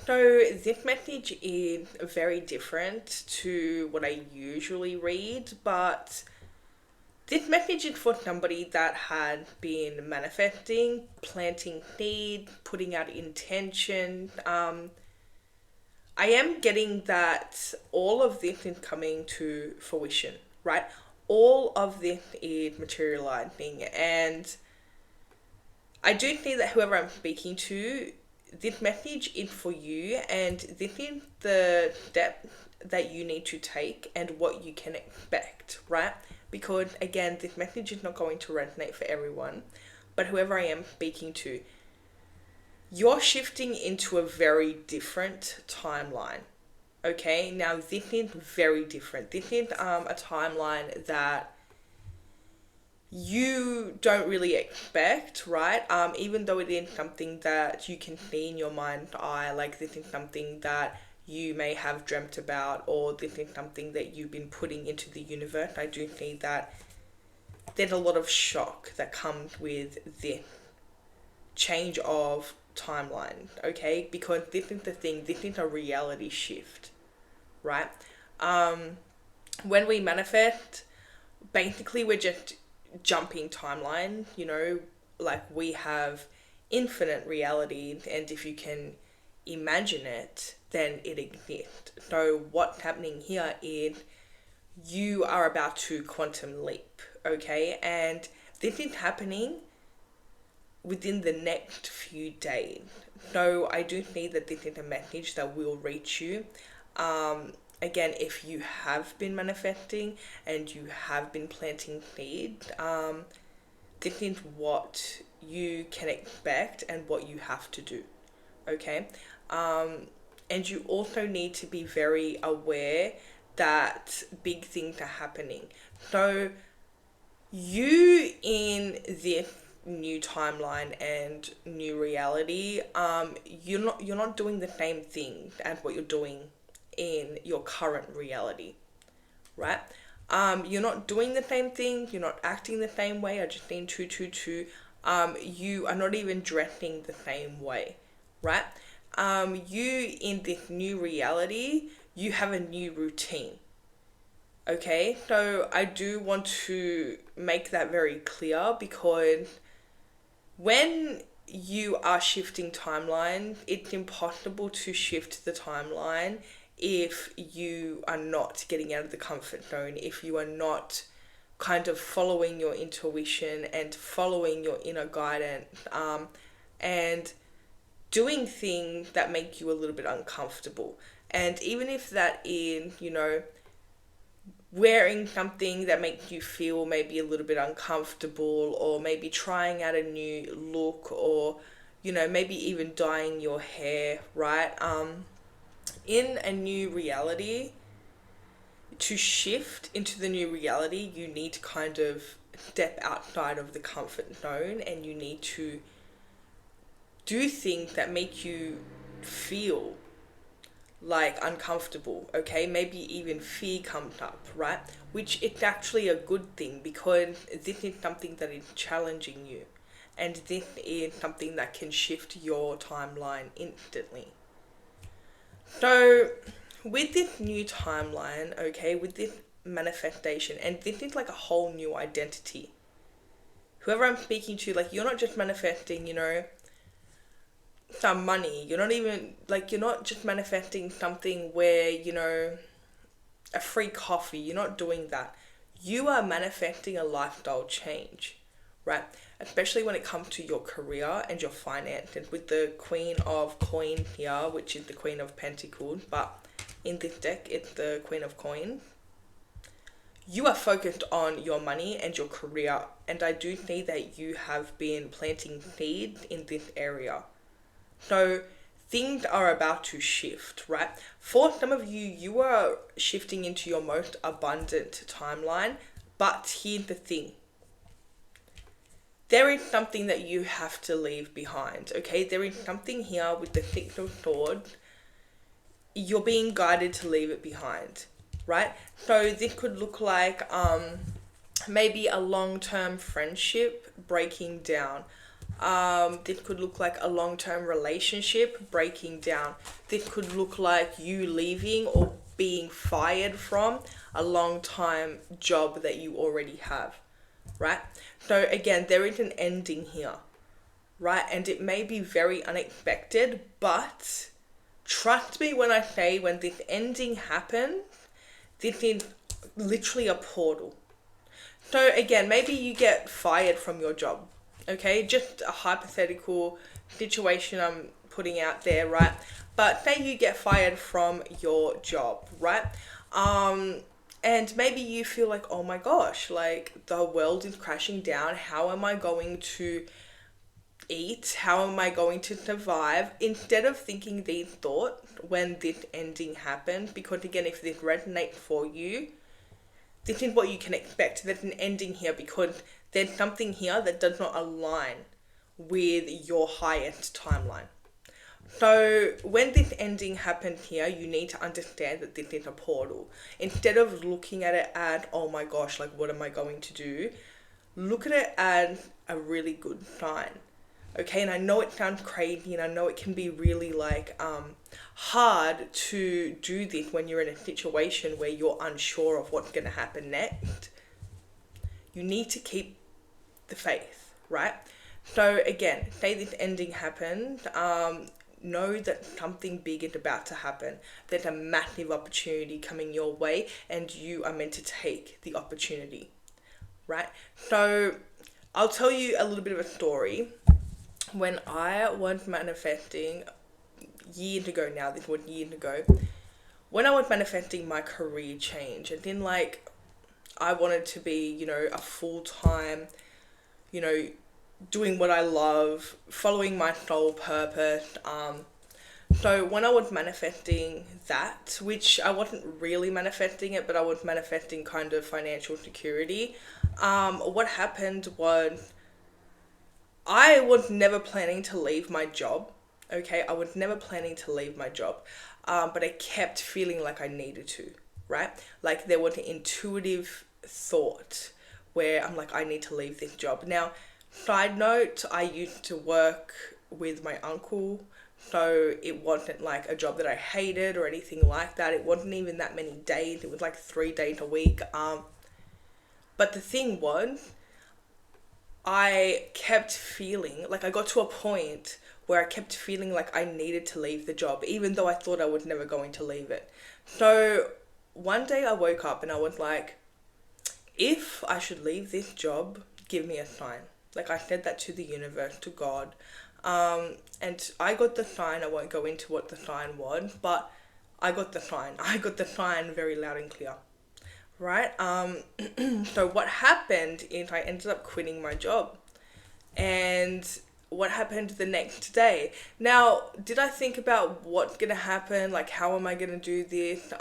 So this message is very different to what I usually read, but this message is for somebody that had been manifesting, planting seed, putting out intention. I am getting that all of this is coming to fruition, right? All of this is materializing, and I do think that whoever I'm speaking to, this message is for you, and this is the step that you need to take and what you can expect, right? Because again, this message is not going to resonate for everyone, but whoever I am speaking to, you're shifting into a very different timeline. Okay, now this is very different. This is a timeline that you don't really expect, right? Even though it is something that you can see in your mind's eye, like this is something that you may have dreamt about, or this is something that you've been putting into the universe. I do think that there's a lot of shock that comes with this change of timeline, okay? Because this is the thing, this is a reality shift, right? Um, when we manifest, basically we're just jumping timeline, like we have infinite reality, and if you can imagine it, then it exists. So what's happening here is you are about to quantum leap, okay? And this is happening within the next few days. So I do see that this is a message that will reach you. Again, if you have been manifesting and you have been planting seeds, this is what you can expect and what you have to do. Okay? And you also need to be very aware that big things are happening. So, you in this new timeline and new reality, you're not doing the same thing as what you're doing in your current reality, right? You're not doing the same thing, you're not acting the same way. I just seen 222. You are not even dressing the same way, right? You in this new reality, you have a new routine. Okay, so I do want to make that very clear, because when you are shifting timeline, it's impossible to shift the timeline if you are not getting out of the comfort zone, if you are not kind of following your intuition and following your inner guidance, and doing things that make you a little bit uncomfortable. And even if that is, wearing something that makes you feel maybe a little bit uncomfortable, or maybe trying out a new look, or maybe even dyeing your hair, right? In a new reality, to shift into the new reality, you need to kind of step outside of the comfort zone, and you need to do things that make you feel like uncomfortable, okay? Maybe even fear comes up, right? Which it's actually a good thing, because this is something that is challenging you, and this is something that can shift your timeline instantly. So, with this new timeline, okay, with this manifestation, and this is like a whole new identity. Whoever I'm speaking to, like, you're not just manifesting, some money. You're not even, like, you're not just manifesting something where, a free coffee. You're not doing that. You are manifesting a lifestyle change, right? Especially when it comes to your career and your finances, with the Queen of Coins here, which is the Queen of Pentacles, but in this deck, it's the Queen of Coins. You are focused on your money and your career, and I do see that you have been planting seeds in this area. So things are about to shift, right? For some of you, you are shifting into your most abundant timeline, but here's the thing. There is something that you have to leave behind, okay? There is something here with the Six of Swords. You're being guided to leave it behind, right? So this could look like maybe a long-term friendship breaking down. This could look like a long-term relationship breaking down. This could look like you leaving or being fired from a long-time job that you already have, right? So again, there is an ending here, right? And it may be very unexpected, but trust me when I say when this ending happens, this is literally a portal. So again, maybe you get fired from your job. Okay, just a hypothetical situation I'm putting out there, right? But say you get fired from your job, right? And maybe you feel like, oh my gosh, like the world is crashing down. How am I going to eat? How am I going to survive? Instead of thinking these thoughts when this ending happens, because again, if this resonates for you, this is what you can expect. There's an ending here because there's something here that does not align with your highest timeline. So when this ending happens here, you need to understand that this is a portal. Instead of looking at it as, oh my gosh, like what am I going to do? Look at it as a really good sign. Okay, and I know it sounds crazy, and I know it can be really like hard to do this when you're in a situation where you're unsure of what's going to happen next. You need to keep the faith, right? So again, say this ending happens, know that something big is about to happen. There's a massive opportunity coming your way, and you are meant to take the opportunity, right? So I'll tell you a little bit of a story. When I was manifesting years ago now, this was years ago, when I was manifesting my career change, and then like I wanted to be, a full-time, you know, doing what I love, following my soul purpose. So when I was manifesting that, which I wasn't really manifesting it, but I was manifesting kind of financial security, what happened was I was never planning to leave my job. Okay, I was never planning to leave my job, but I kept feeling like I needed to, right? Like there was an intuitive thought where I'm like, I need to leave this job. Now, side note, I used to work with my uncle, so it wasn't like a job that I hated or anything like that. It wasn't even that many days. It was like 3 days a week. But the thing was, I kept feeling like I got to a point where I kept feeling like I needed to leave the job, even though I thought I was never going to leave it. So one day I woke up and I was like, if I should leave this job, give me a sign. Like I said that to the universe, to God. And I got the sign. I won't go into what the sign was, but I got the sign. I got the sign very loud and clear. Right? So what happened is I ended up quitting my job. And what happened the next day? Now, did I think about what's gonna happen? Like, how am I gonna do this?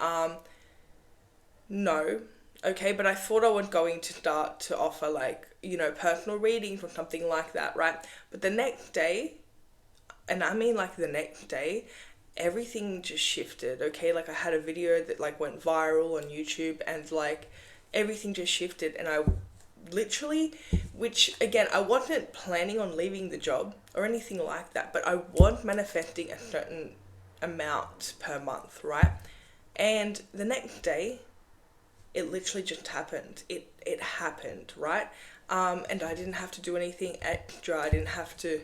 No. Okay, but I thought I was going to start to offer like, personal readings or something like that, right? But the next day, and I mean like the next day, everything just shifted. Okay, like I had a video that like went viral on YouTube, and like everything just shifted, and I literally, which again, I wasn't planning on leaving the job or anything like that, but I was manifesting a certain amount per month, right? And the next day, it literally just happened. It happened, right? And I didn't have to do anything extra. I didn't have to,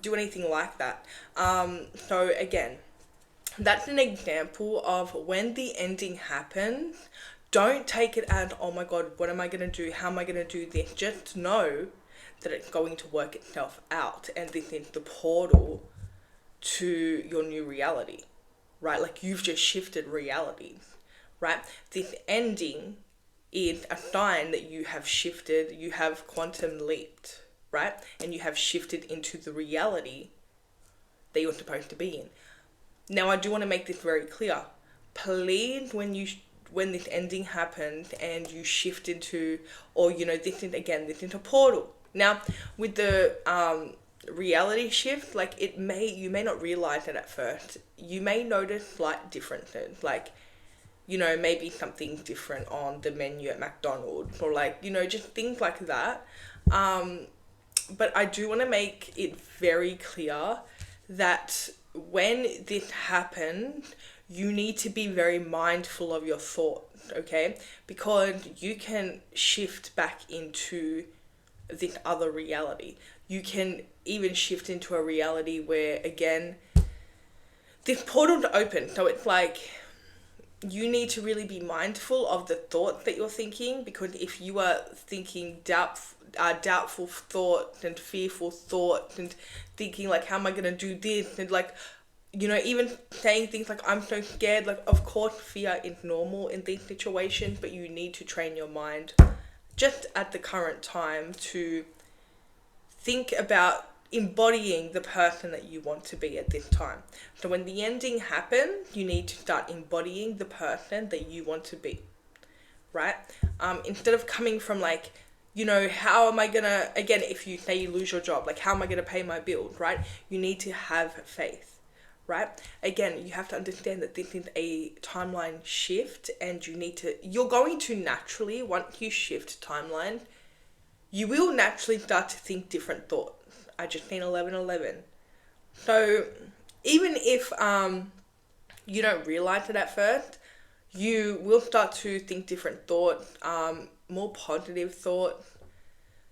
do anything like that. So again, that's an example of when the ending happens. Don't take it as, oh my God, what am I going to do? How am I going to do this? Just know that it's going to work itself out, and this is the portal to your new reality, right? Like you've just shifted realities, right? This ending is a sign that you have shifted, you have quantum leaped, right? And you have shifted into the reality that you're supposed to be in. Now, I do want to make this very clear. Please, when this ending happened and you shift into, or this is a portal. Now, with the reality shift, like you may not realize it at first. You may notice slight differences, like maybe something different on the menu at McDonald's, or like just things like that. but I do want to make it very clear that when this happened, you need to be very mindful of your thought, okay? Because you can shift back into this other reality. You can even shift into a reality where, again, this portal to open. So it's like you need to really be mindful of the thought that you're thinking, because if you are thinking doubtful thoughts and fearful thoughts and thinking like, how am I going to do this, and like, you know, even saying things like, I'm so scared, like, of course fear is normal in these situations, but you need to train your mind just at the current time to think about embodying the person that you want to be at this time. So when the ending happens, you need to start embodying the person that you want to be, right? Instead of coming from like, you know, how am I gonna, again, if you say you lose your job, like, how am I gonna pay my bills, right? You need to have faith, right? Again, you have to understand that this is a timeline shift, and you're going to naturally, once you shift timeline, you will naturally start to think different thoughts. I just seen 11:11. So even if you don't realize it at first, you will start to think different thoughts, more positive thoughts.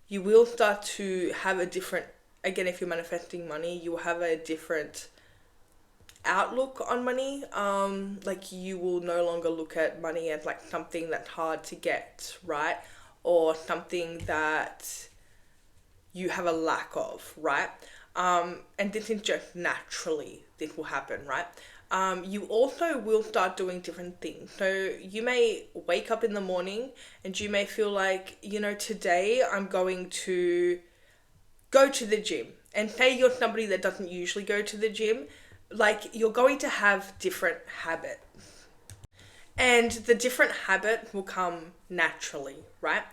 You will start to have a different, again, if you're manifesting money, you will have a different outlook on money. Like, you will no longer look at money as like something that's hard to get, right? Or something that you have a lack of, right? And this is just naturally, this will happen, right? You also will start doing different things. So you may wake up in the morning and you may feel like, you know, today I'm going to go to the gym. And say you're somebody that doesn't usually go to the gym, like, you're going to have different habits. And the different habit will come naturally, right?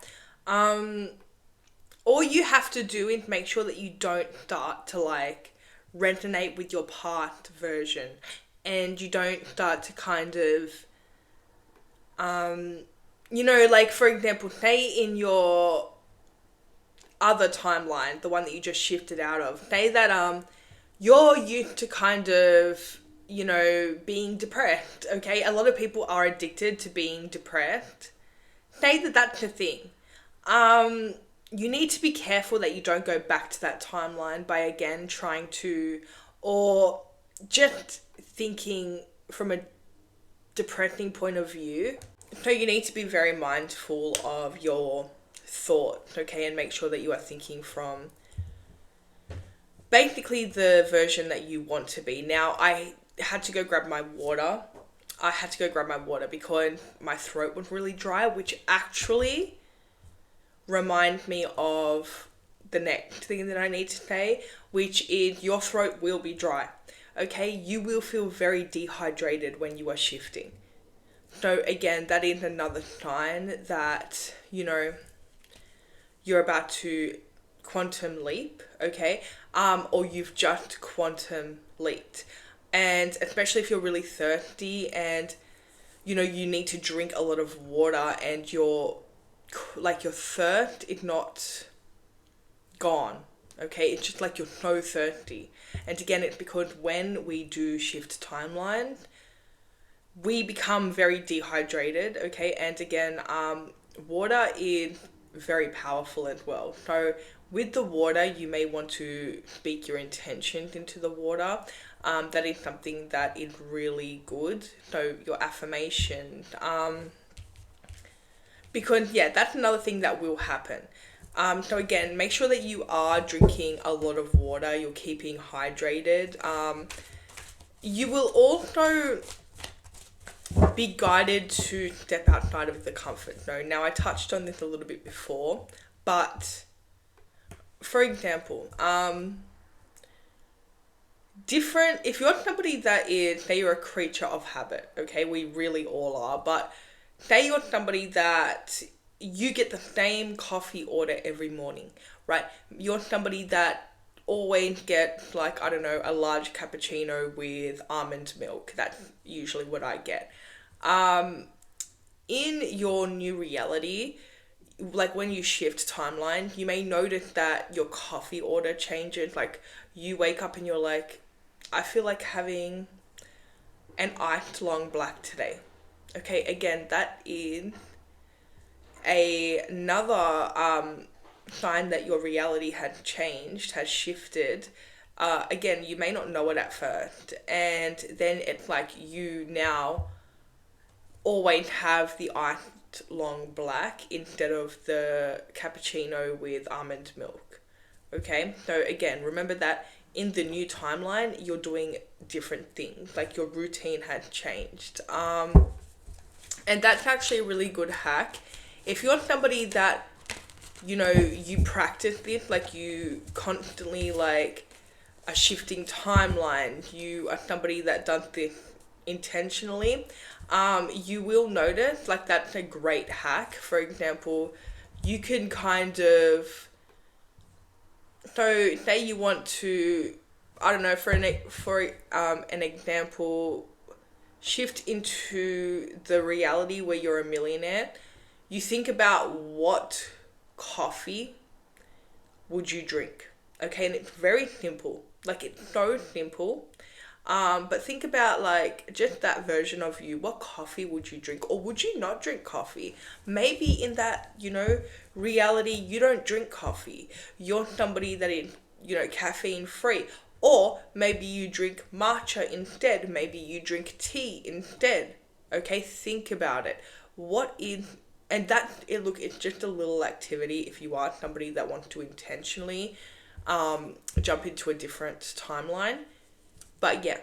All you have to do is make sure that you don't start to like resonate with your past version, and you don't start to kind of, you know, like, for example, say in your other timeline, the one that you just shifted out of, say that you're used to kind of, you know, being depressed, okay? A lot of people are addicted to being depressed. Say that that's a thing. You need to be careful that you don't go back to that timeline by again trying to, or just thinking from a depressing point of view. So you need to be very mindful of your thoughts, okay, and make sure that you are thinking from basically the version that you want to be. Now, I had to go grab my water. Because my throat was really dry, which actually reminds me of the next thing that I need to say, which is your throat will be dry. Okay, you will feel very dehydrated when you are shifting. So again, that is another sign that, you know, you're about to quantum leap, okay? Or you've just quantum leaped. And especially if you're really thirsty and, you know, you need to drink a lot of water and your thirst is not gone, okay? It's just like you're so thirsty. And again, it's because when we do shift timelines, we become very dehydrated, okay? And again, water is very powerful as well. So with the water, you may want to speak your intentions into the water. That is something that is really good. So your affirmations, because yeah, that's another thing that will happen. So again, make sure that you are drinking a lot of water, you're keeping hydrated. You will also be guided to step outside of the comfort zone. Now, I touched on this a little bit before, but for example, if you're somebody that is, say you're a creature of habit, okay, we really all are, but say you're somebody that you get the same coffee order every morning, right? You're somebody that always gets, like, I don't know, a large cappuccino with almond milk. That's usually what I get. In your new reality, like when you shift timeline, you may notice that your coffee order changes. Like you wake up and you're like, I feel like having an iced long black today. Okay, again, that is another sign that your reality had changed, has shifted. Again, you may not know it at first, and then it's like you now always have the iced long black instead of the cappuccino with almond milk. Okay, so again, remember that in the new timeline, you're doing different things, like your routine had changed. And that's actually a really good hack. If you're somebody that, you practice this, like you constantly like a shifting timeline, you are somebody that does this intentionally, you will notice like that's a great hack. For example, you can kind of, so say you want to, I don't know, an example, shift into the reality where you're a millionaire. You think about what coffee would you drink, okay? And it's very simple, like it's so simple. But think about like just that version of you. What coffee would you drink, or would you not drink coffee? Maybe in that, reality, you don't drink coffee. You're somebody that is, caffeine free. Or maybe you drink matcha instead. Maybe you drink tea instead. Okay, think about it. What is, and that, look, it's just a little activity if you are somebody that wants to intentionally jump into a different timeline. But yeah,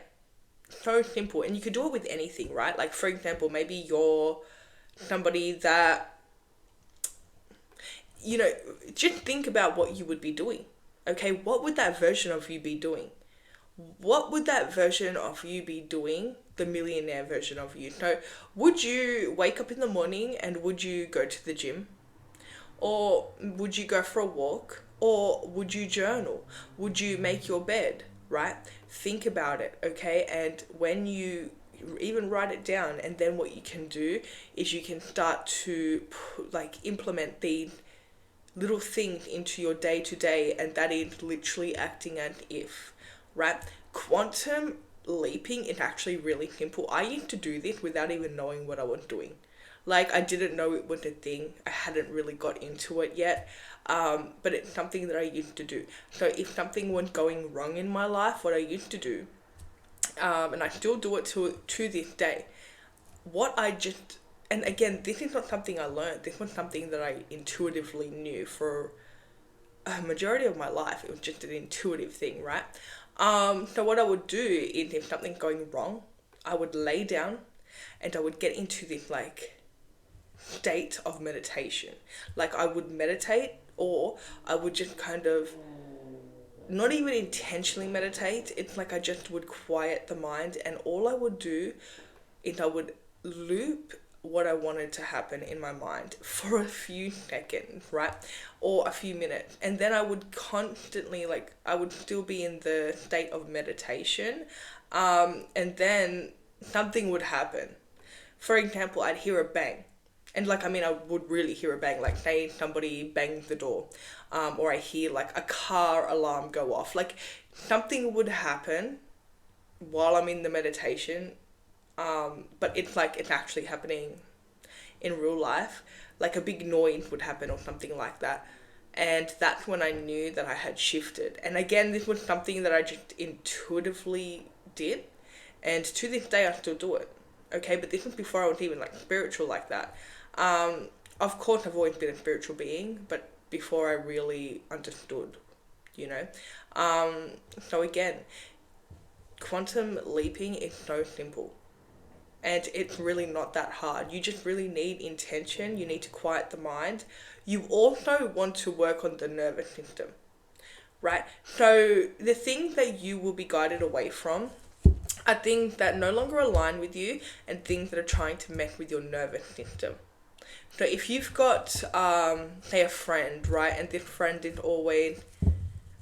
so simple. And you could do it with anything, right? Like, for example, maybe you're somebody that, just think about what you would be doing. Okay, what would that version of you be doing? What would that version of you be doing, the millionaire version of you? So, would you wake up in the morning and would you go to the gym? Or would you go for a walk? Or would you journal? Would you make your bed, right? Think about it, okay? And when you even write it down, and then what you can do is you can start to implement these little things into your day to day, and that is literally acting as if, right? Quantum leaping is actually really simple. I used to do this without even knowing what I was doing. Like, I didn't know it was a thing. I hadn't really got into it yet. But it's something that I used to do. So if something was going wrong in my life, what I used to do, and I still do it to this day, and again, this is not something I learned. This was something that I intuitively knew for a majority of my life. It was just an intuitive thing, right? So what I would do is, if something's going wrong, I would lay down and I would get into this state of meditation. Like, I would meditate, or I would just kind of not even intentionally meditate. It's like I just would quiet the mind, and all I would do is I would loop what I wanted to happen in my mind for a few seconds, right? Or a few minutes. And then I would constantly, I would still be in the state of meditation. And then something would happen. For example, I'd hear a bang. And I would really hear a bang, like say somebody bangs the door, or I hear a car alarm go off. Like, something would happen while I'm in the meditation, but it's actually happening in real life. Like, a big noise would happen or something like that. And that's when I knew that I had shifted. And again, this was something that I just intuitively did. And to this day, I still do it. Okay, but this was before I was even spiritual like that. Of course, I've always been a spiritual being, but before I really understood, So again, quantum leaping is so simple. And it's really not that hard. You just really need intention. You need to quiet the mind. You also want to work on the nervous system, right? So the things that you will be guided away from are things that no longer align with you, and things that are trying to mess with your nervous system. So if you've got, say, a friend, right, and this friend is always,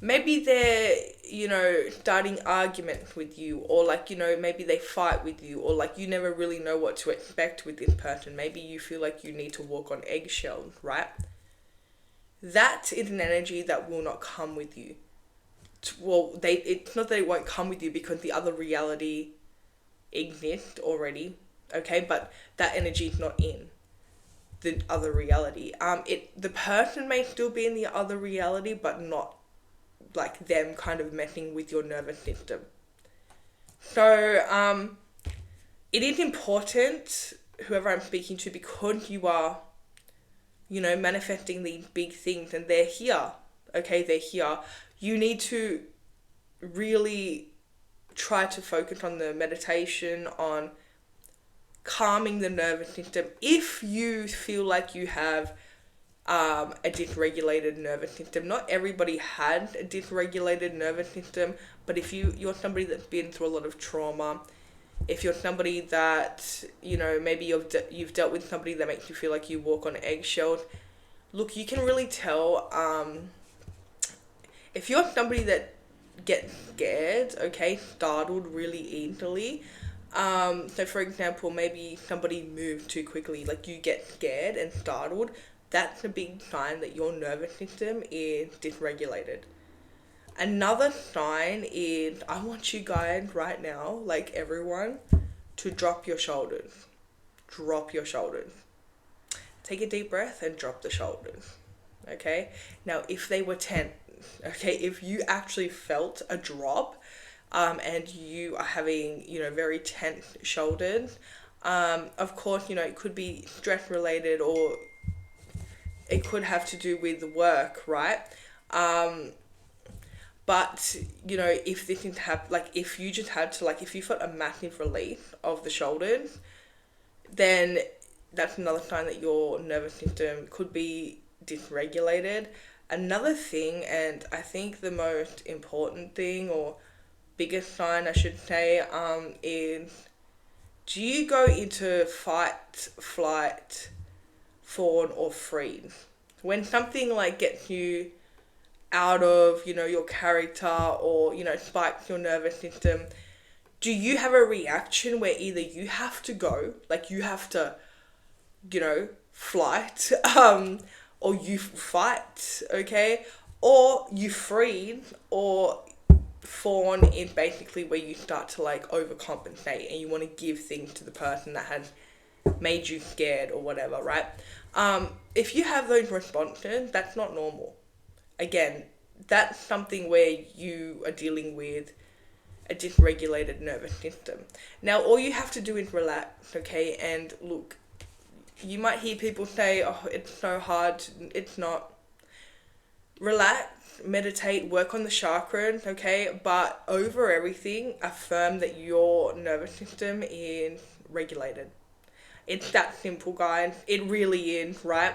maybe they're, starting arguments with you, or maybe they fight with you, or you never really know what to expect with this person. Maybe you feel like you need to walk on eggshells, right? that is an energy that will not come with you. Well, it's not that it won't come with you because the other reality exists already, okay? But that energy is not in the other reality. The person may still be in the other reality, but not like them kind of messing with your nervous system. So, it is important, whoever I'm speaking to, because you are, manifesting these big things and they're here, okay? They're here. You need to really try to focus on the meditation, on calming the nervous system. If you feel like you have a dysregulated nervous system, not everybody had a dysregulated nervous system, but if you're somebody that's been through a lot of trauma, if you're somebody that, maybe you've dealt with somebody that makes you feel like you walk on eggshells, look, you can really tell, if you're somebody that gets scared, okay, startled really easily. So for example, maybe somebody moved too quickly, like you get scared and startled, that's a big sign that your nervous system is dysregulated. Another sign is, I want you guys right now, like everyone, to drop your shoulders. Drop your shoulders. Take a deep breath and drop the shoulders. Okay? Now, if they were tense, okay, if you actually felt a drop, and you are having, very tense shoulders, of course, it could be stress related, or it could have to do with work, right? But, if this didn't have, like, if you just had to, like, if you felt a massive relief of the shoulders, then that's another sign that your nervous system could be dysregulated. Another thing, and I think the most important thing, or biggest sign I should say, is, do you go into fight, flight, fawn, or freeze? When something like gets you out of, your character, or, spikes your nervous system, do you have a reaction where either you have to go, like you have to, flight, or you fight, okay? Or you freeze, or fawn is basically where you start to like overcompensate and you want to give things to the person that has made you scared or whatever, right? If you have those responses, that's not normal. Again, that's something where you are dealing with a dysregulated nervous system. Now, all you have to do is relax, okay? And look, you might hear people say, oh, it's so hard. It's not. Relax, meditate, work on the chakras, okay? But over everything, affirm that your nervous system is regulated. It's that simple, guys. It really is, right?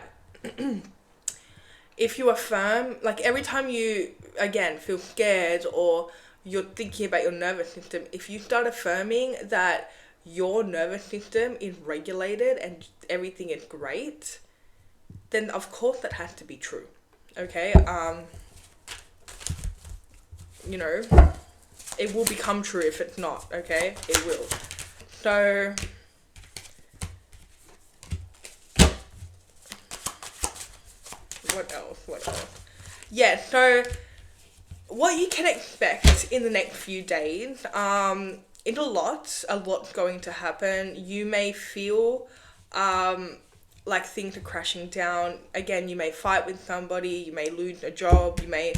If you affirm, like every time you, again, feel scared or you're thinking about your nervous system, if you start affirming that your nervous system is regulated and everything is great, then of course that has to be true. Okay? It will become true if it's not, okay? It will. So, what else? Yeah, so what you can expect in the next few days, it's a lot's going to happen. You may feel like things are crashing down. Again, you may fight with somebody, you may lose a job, you may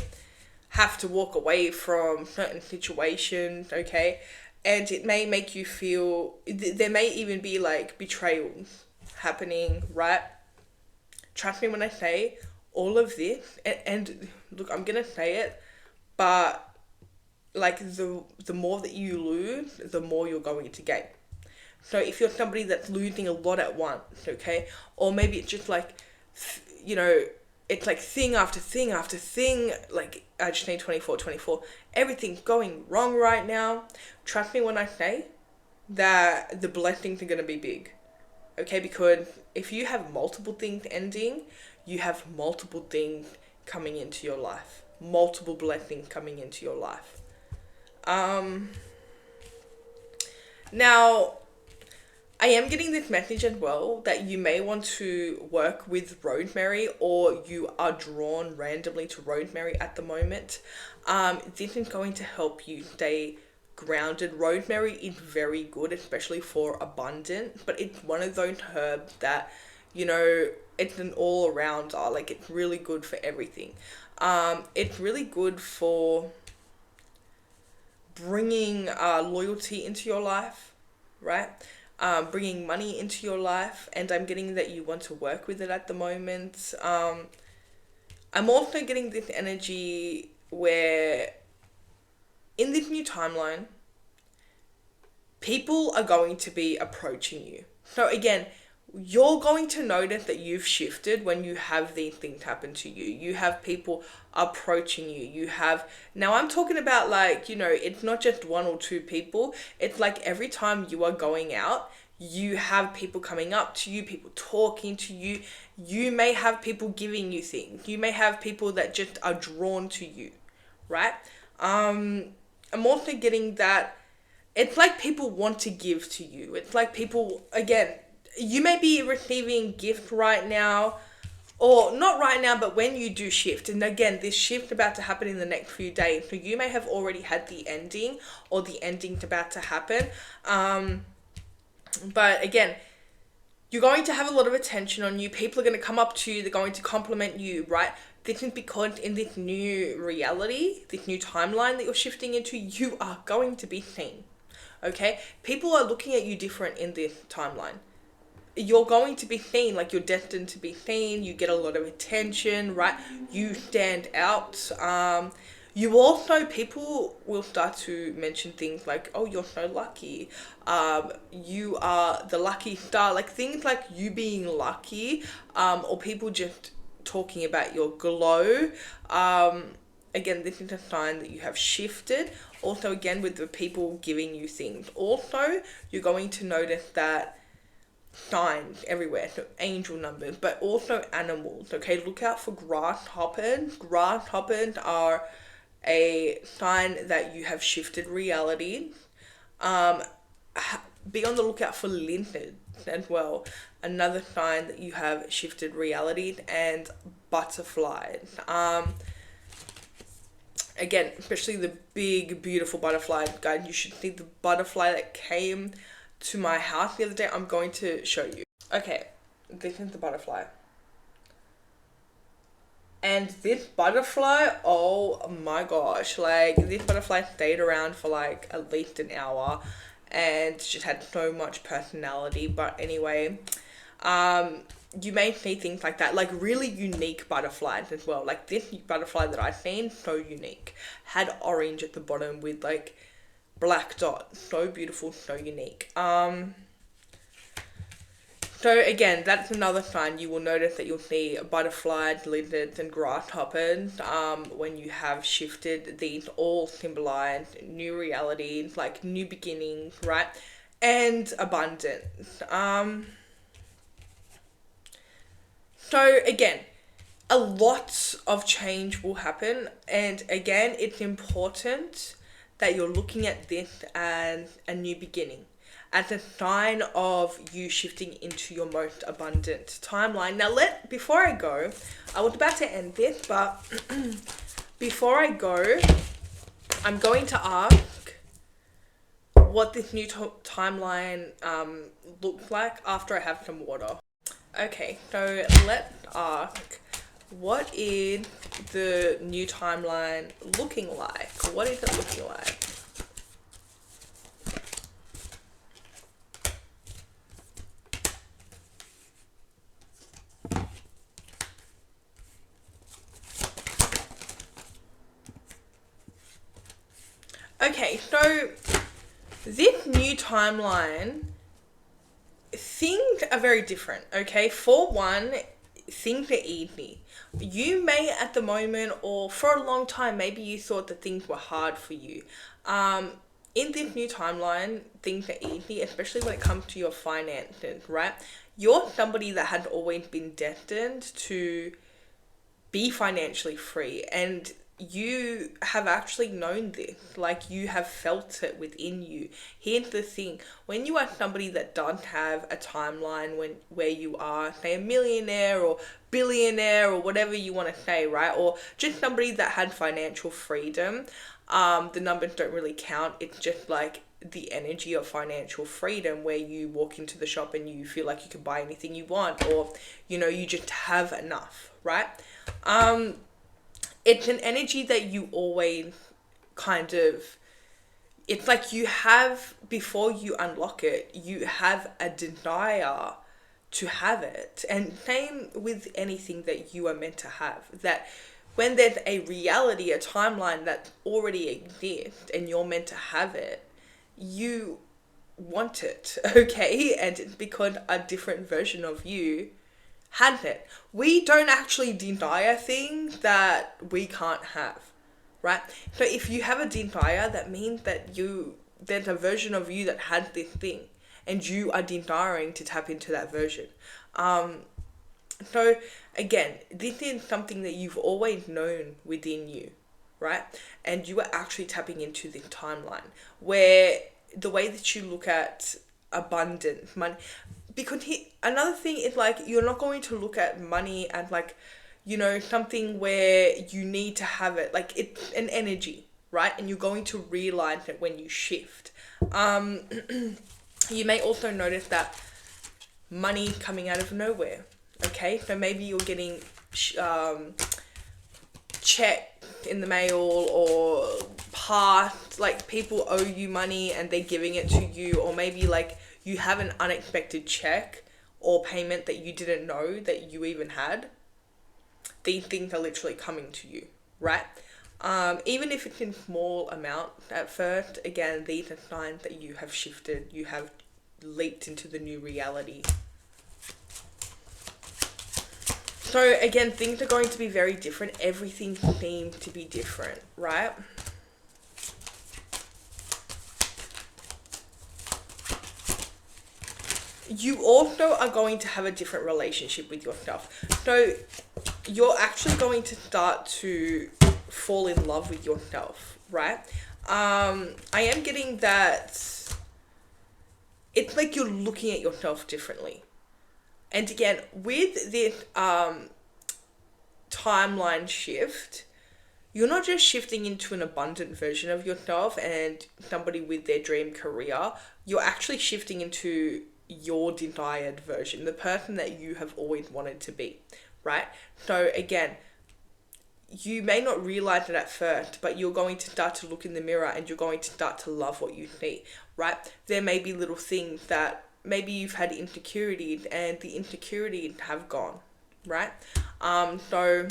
have to walk away from certain situations, okay? And it may make you feel, there may even be like betrayals happening, right? Trust me when I say all of this, and look, I'm gonna say it, but like the more that you lose, the more you're going to gain. So if you're somebody that's losing a lot at once, okay, or maybe it's just like, it's like thing after thing after thing, like I just need 24, everything's going wrong right now. Trust me when I say that the blessings are going to be big, okay, because if you have multiple things ending, you have multiple things coming into your life, multiple blessings coming into your life. Now, I am getting this message as well that you may want to work with rosemary, or you are drawn randomly to rosemary at the moment. This is going to help you stay grounded. Rosemary is very good, especially for abundance, but it's one of those herbs that, you know, it's an all around, like it's really good for everything. It's really good for bringing loyalty into your life, right? Bringing money into your life, and I'm getting that you want to work with it at the moment. I'm also getting this energy where in this new timeline, people are going to be approaching you. So again, you're going to notice that you've shifted when you have these things happen to you. You have people approaching you. You have, now I'm talking about, like, you know, it's not just one or two people. It's like every time you are going out, you have people coming up to you, people talking to you. You may have people giving you things. You may have people that just are drawn to you, right? I'm also getting that it's like people want to give to you. It's like people, again, you may be receiving gift right now, or not right now, but when you do shift, and again, this shift about to happen in the next few days, so you may have already had the ending, or the ending's about to happen. But again, you're going to have a lot of attention on you. People are going to come up to you. They're going to compliment you, right? This is because in this new reality, this new timeline that you're shifting into, you are going to be seen. Okay? People are looking at you different in this timeline. You're going to be seen, like you're destined to be seen. You get a lot of attention, right? You stand out. You also, people will start to mention things like, oh, you're so lucky. You are the lucky star. Like things like you being lucky, or people just talking about your glow. Again, this is a sign that you have shifted. Also, again, with the people giving you things. Also, you're going to notice that signs everywhere, so angel numbers, but also animals. Okay, look out for grasshoppers. Grasshoppers are a sign that you have shifted reality. Be on the lookout for lizards as well, another sign that you have shifted reality, and butterflies. Again, especially the big beautiful butterfly, guys. You should see the butterfly that came to my house the other day. I'm going to show you. Okay, this is the butterfly. And this butterfly, oh my gosh, like this butterfly stayed around for like at least an hour and just had so much personality. But anyway, you may see things like that, like really unique butterflies as well. Like this butterfly that I've seen, so unique. Had orange at the bottom with like black dots. So beautiful, so unique. So again, that's another sign. You will notice that you'll see butterflies, lizards, and grasshoppers when you have shifted. These all symbolize new realities, like new beginnings, right? And abundance. So again, a lot of change will happen. And again, it's important that you're looking at this as a new beginning, as a sign of you shifting into your most abundant timeline. Now, before I go, I was about to end this, but before I go, I'm going to ask what this new timeline looks like after I have some water. Okay, so let's ask, what is the new timeline looking like? What is it looking like? Okay, so this new timeline, things are very different, okay? For one, things are easy. You may at the moment, or for a long time, maybe you thought that things were hard for you. In this new timeline, things are easy, especially when it comes to your finances, right? You're somebody that had always been destined to be financially free, and you have actually known this, like you have felt it within you. Here's the thing: when you are somebody that doesn't have a timeline where you are, say, a millionaire or billionaire or whatever you want to say, right? Or just somebody that had financial freedom, the numbers don't really count. It's just like the energy of financial freedom where you walk into the shop and you feel like you can buy anything you want, or you just have enough, right? It's an energy that you always kind of, it's like you have, before you unlock it, you have a desire to have it. And same with anything that you are meant to have, that when there's a reality, a timeline that already exists and you're meant to have it, you want it, okay? And it's because a different version of you had it. We don't actually deny a thing that we can't have, right? So if you have a desire, that means that there's a version of you that had this thing, and you are desiring to tap into that version. So again, this is something that you've always known within you, right? And you are actually tapping into the timeline where the way that you look at abundance, money, because another thing is, like, you're not going to look at money and, like, something where you need to have it, like it's an energy, right? And you're going to realize it when you shift. You may also notice that money coming out of nowhere. Okay, so maybe you're getting check in the mail, or past, like, people owe you money and they're giving it to you, or maybe like you have an unexpected check or payment that you didn't know that you even had. These things are literally coming to you, right? Even if it's in small amount at first, again, these are signs that you have shifted, you have leaped into the new reality. So again, things are going to be very different. Everything seems to be different, right? You also are going to have a different relationship with yourself. So you're actually going to start to fall in love with yourself, right? I am getting that it's like you're looking at yourself differently. And again, with this timeline shift, you're not just shifting into an abundant version of yourself and somebody with their dream career. You're actually shifting into your desired version, the person that you have always wanted to be, right? So again, you may not realize it at first, but you're going to start to look in the mirror and you're going to start to love what you see, right? There may be little things that maybe you've had insecurities, and the insecurities have gone, right? So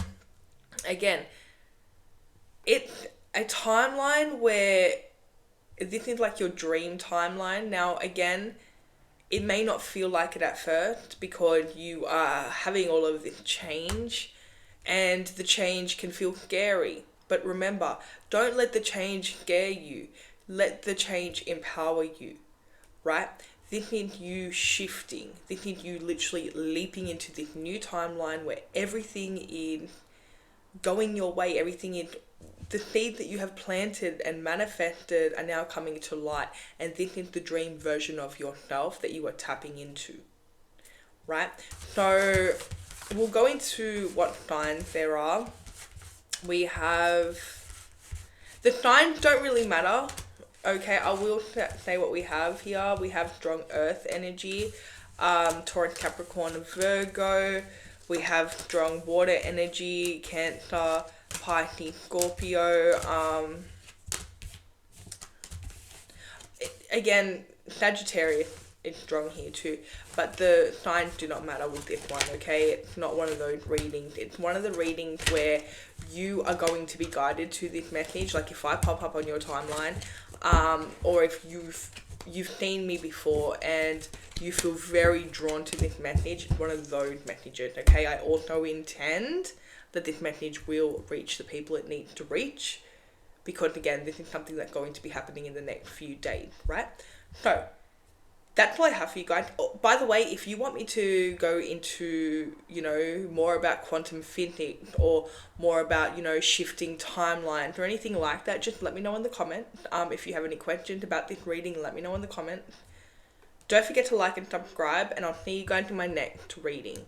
again, it's a timeline where this is like your dream timeline. Now again, it may not feel like it at first because you are having all of this change, and the change can feel scary. But remember, don't let the change scare you. Let the change empower you, right? This is you shifting. This is you literally leaping into this new timeline where everything is going your way. Everything is, the seeds that you have planted and manifested are now coming to light. And this is the dream version of yourself that you are tapping into, right? So we'll go into what signs there are. We have, the signs don't really matter. Okay, I will say what we have here. We have strong earth energy, Taurus, Capricorn, Virgo. We have strong water energy, Cancer, Pisces, Scorpio. Again, Sagittarius is strong here too, but the signs do not matter with this one, okay? It's not one of those readings. It's one of the readings where you are going to be guided to this message. Like if I pop up on your timeline, or if you've seen me before and you feel very drawn to this message, it's one of those messages, okay? I also intend that this message will reach the people it needs to reach, because again, this is something that's going to be happening in the next few days, right? So that's all I have for you guys. Oh, by the way, if you want me to go into, more about quantum physics or more about, shifting timelines or anything like that, just let me know in the comment. If you have any questions about this reading, let me know in the comment. Don't forget to like and subscribe, and I'll see you guys in my next reading.